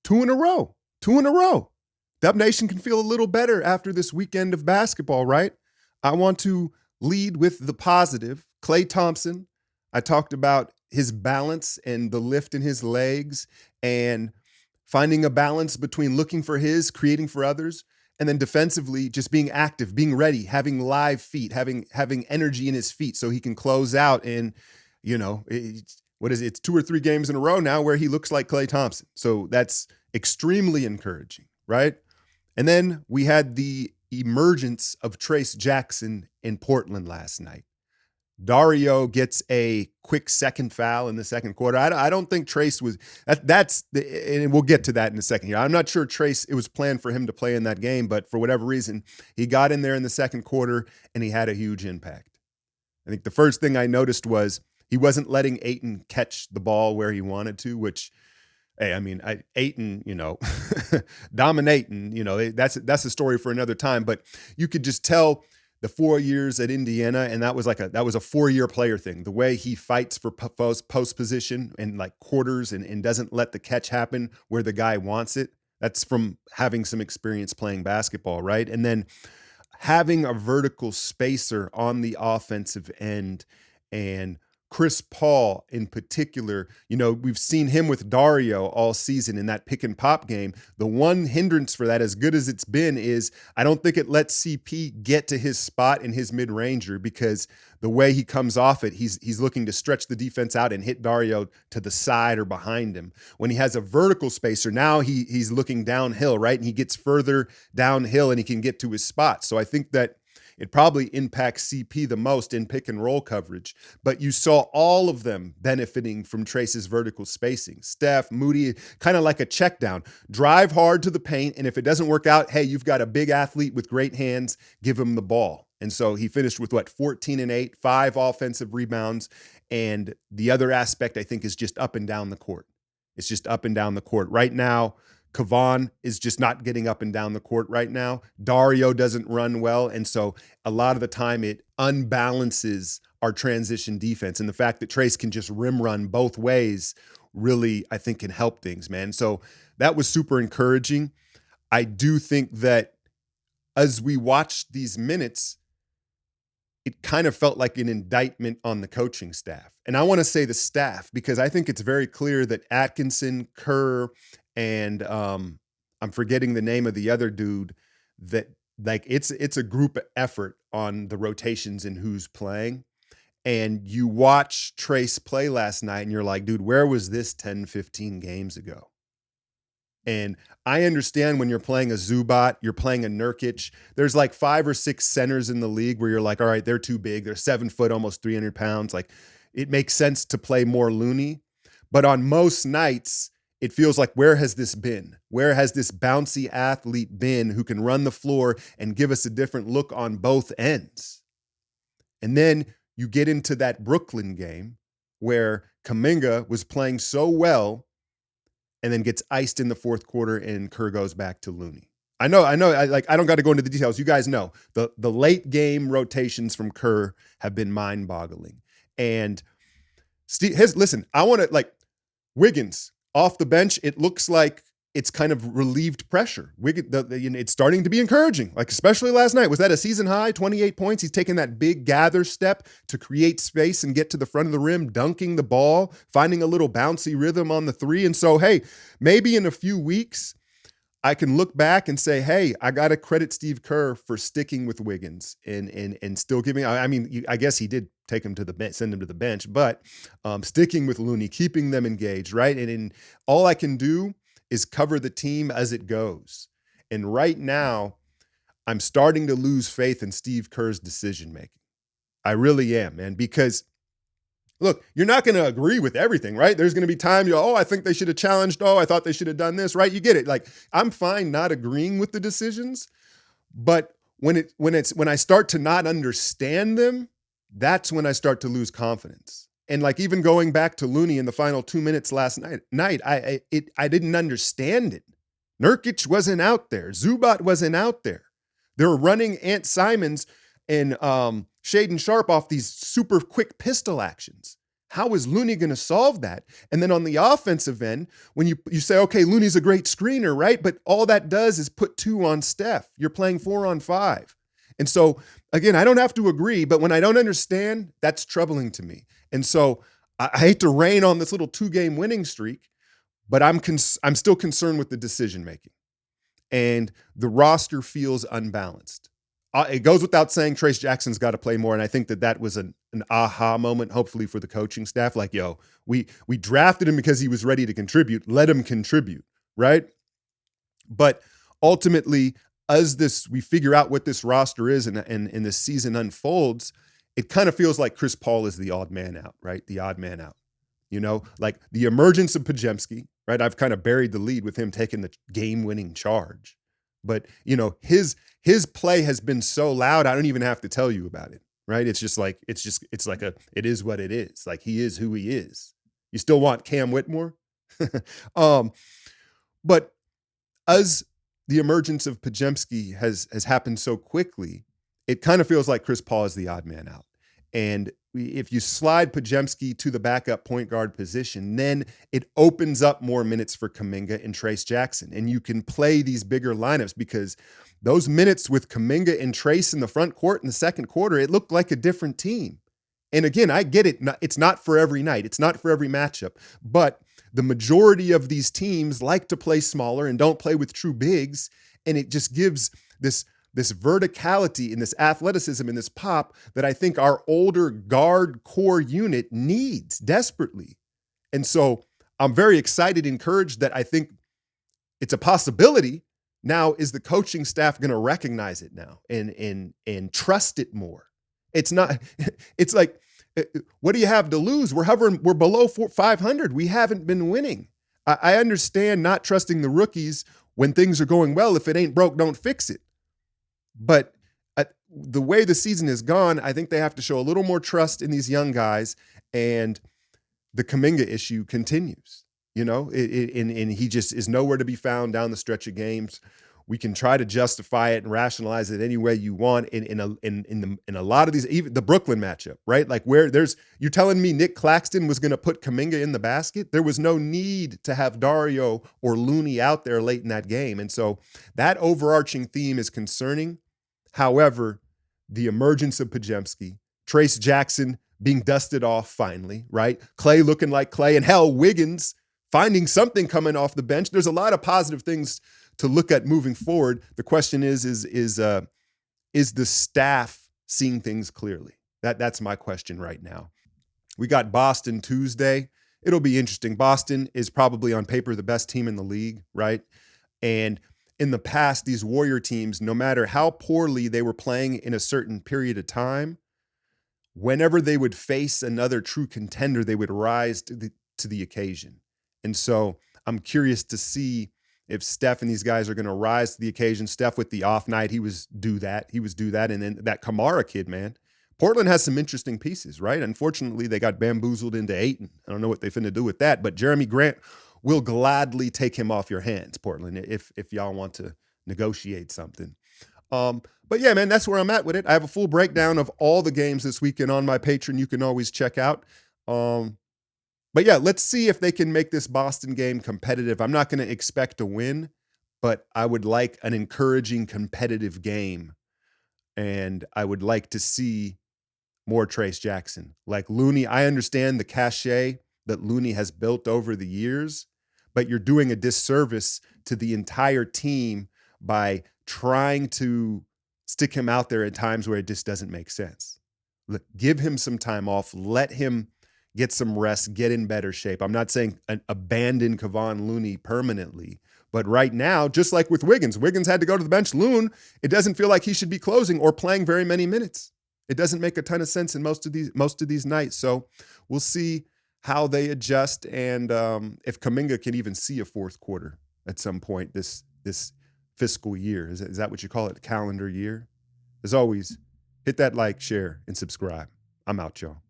Two in a row. Two in a row. Dub Nation can feel a little better after this weekend of basketball, right? I want to lead with the positive. Klay Thompson, I talked about his balance and the lift in his legs and finding a balance between looking for his, creating for others, and then defensively just being active, being ready, having live feet, having energy in his feet so he can close out. And what is it? It's 2 or 3 games in a row now where he looks like Klay Thompson. So that's extremely encouraging, right? And then we had the emergence of Trayce Jackson in Portland last night. Dario gets a quick second foul in the second quarter. I don't think Trayce was and we'll get to that in a second here. I'm not sure Trayce, it was planned for him to play in that game, but for whatever reason, he got in there in the second quarter and he had a huge impact. I think the first thing I noticed was he wasn't letting Ayton catch the ball where he wanted to, which, hey, I mean, Ayton, dominating, that's a story for another time, but you could just tell the 4 years at Indiana, and that was a 4-year player thing. The way he fights for post position and like quarters and doesn't let the catch happen where the guy wants it. That's from having some experience playing basketball, right? And then having a vertical spacer on the offensive end, and Chris Paul in particular, we've seen him with Dario all season in that pick and pop game. The one hindrance for that, as good as it's been, is I don't think it lets CP get to his spot in his mid-ranger, because the way he comes off it, he's looking to stretch the defense out and hit Dario to the side or behind him. When he has a vertical spacer, now he's looking downhill, right? And he gets further downhill and he can get to his spot. So I think that it probably impacts CP the most in pick and roll coverage, but you saw all of them benefiting from Trayce's vertical spacing. Steph, Moody, kind of like a check down, drive hard to the paint. And if it doesn't work out, hey, you've got a big athlete with great hands, give him the ball. And so he finished with 14 and 8, 5 offensive rebounds. And the other aspect, I think, is just up and down the court. It's just up and down the court. Right now, Kevon is just not getting up and down the court right now. Dario doesn't run well. And so a lot of the time it unbalances our transition defense. And the fact that Trayce can just rim run both ways really, I think, can help things, man. So that was super encouraging. I do think that as we watched these minutes, it kind of felt like an indictment on the coaching staff. And I want to say the staff, because I think it's very clear that Atkinson, Kerr, and I'm forgetting the name of the other dude, that like it's a group effort on the rotations and who's playing. And you watch Trayce play last night and you're like, dude, where was this 10, 15 games ago? And I understand when you're playing a Zubac, you're playing a Nurkic, there's like 5 or 6 centers in the league where you're like, all right, they're too big. They're 7 foot, almost 300 pounds. Like, it makes sense to play more loony. But on most nights, it feels like, where has this been? Where has this bouncy athlete been who can run the floor and give us a different look on both ends? And then you get into that Brooklyn game where Kuminga was playing so well and then gets iced in the fourth quarter and Kerr goes back to Looney. I know. I don't got to go into the details. You guys know the late game rotations from Kerr have been mind boggling. And listen, I want to Wiggins off the bench. It looks like it's kind of relieved pressure. It's starting to be encouraging, especially last night. Was that a season high, 28 points? He's taking that big gather step to create space and get to the front of the rim, dunking the ball, finding a little bouncy rhythm on the 3. And so, hey, maybe in a few weeks, I can look back and say, hey, I got to credit Steve Kerr for sticking with Wiggins and still giving, I guess he did take him to the bench, send him to the bench, but sticking with Looney, keeping them engaged, right? And all I can do is cover the team as it goes. And right now, I'm starting to lose faith in Steve Kerr's decision-making. I really am, man, because look, you're not going to agree with everything, right? There's going to be time I think they should have challenged. I thought they should have done this, right? You get it. I'm fine not agreeing with the decisions, but when I start to not understand them, that's when I start to lose confidence. And even going back to Looney in the final 2 minutes last night, I didn't understand it. Nurkic wasn't out there. Zubac wasn't out there. They were running Ant Simons and Shaden Sharp off these super quick pistol actions. How is Looney going to solve that? And then on the offensive end, when you say, okay, Looney's a great screener, right? But all that does is put 2 on Steph. You're playing 4 on 5. And so, again, I don't have to agree, but when I don't understand, that's troubling to me. And so I hate to rain on this little 2-game winning streak, but I'm still concerned with the decision making. And the roster feels unbalanced. It goes without saying Trayce Jackson's got to play more, and I think that was an aha moment, hopefully, for the coaching staff. Like, yo, we drafted him because he was ready to contribute. Let him contribute, right? But ultimately, as we figure out what this roster is and this season unfolds, it kind of feels like Chris Paul is the odd man out, right? The odd man out. Like the emergence of Podziemski, right? I've kind of buried the lead with him taking the game-winning charge. But, his play has been so loud, I don't even have to tell you about it, right? It's it is what it is. Like, he is who he is. You still want Cam Whitmore? But as the emergence of Podziemski has happened so quickly, it kind of feels like Chris Paul is the odd man out. And if you slide Podziemski to the backup point guard position, then it opens up more minutes for Kuminga and Trayce Jackson. And you can play these bigger lineups, because those minutes with Kuminga and Trayce in the front court in the second quarter, it looked like a different team. And again, I get it. It's not for every night. It's not for every matchup. But the majority of these teams like to play smaller and don't play with true bigs. And it just gives this verticality and this athleticism and this pop that I think our older guard core unit needs desperately. And so I'm very excited, encouraged that I think it's a possibility. Now, is the coaching staff going to recognize it now and trust it more? It's not, it's like, what do you have to lose? We're below 500. We haven't been winning. I understand not trusting the rookies when things are going well. If it ain't broke, don't fix it. But the way the season is gone, I think they have to show a little more trust in these young guys, and the Kuminga issue continues, and he just is nowhere to be found down the stretch of games. We can try to justify it and rationalize it any way you want in a lot of these, even the Brooklyn matchup, right? Like, you're telling me Nick Claxton was going to put Kuminga in the basket? There was no need to have Dario or Looney out there late in that game. And so that overarching theme is concerning. However, the emergence of Podziemski, Trayce Jackson being dusted off finally, right? Clay looking like Clay, and hell, Wiggins finding something coming off the bench. There's a lot of positive things to look at moving forward. The question is the staff seeing things clearly? That's my question right now. We got Boston Tuesday. It'll be interesting. Boston is probably on paper the best team in the league, right? And in the past, these Warrior teams, no matter how poorly they were playing in a certain period of time, whenever they would face another true contender, they would rise to the occasion. And so I'm curious to see if Steph and these guys are going to rise to the occasion. Steph with the off night, he was due that. And then that Kamara kid, man. Portland has some interesting pieces, right? Unfortunately, they got bamboozled into Ayton. I don't know what they finna do with that, but Jeremy Grant will gladly take him off your hands, Portland, if y'all want to negotiate something. But yeah, man, that's where I'm at with it. I have a full breakdown of all the games this weekend on my Patreon. You can always check out. But yeah, let's see if they can make this Boston game competitive. I'm not going to expect a win, but I would like an encouraging, competitive game. And I would like to see more Trayce Jackson. Like Looney, I understand the cachet that Looney has built over the years, but you're doing a disservice to the entire team by trying to stick him out there at times where it just doesn't make sense. Give him some time off. Let him get some rest, get in better shape. I'm not saying abandon Kevon Looney permanently, but right now, just like with Wiggins had to go to the bench. Loon, it doesn't feel like he should be closing or playing very many minutes. It doesn't make a ton of sense in most of these nights. So we'll see how they adjust, and if Kuminga can even see a fourth quarter at some point this fiscal year. Is that what you call it? Calendar year? As always, hit that like, share, and subscribe. I'm out, y'all.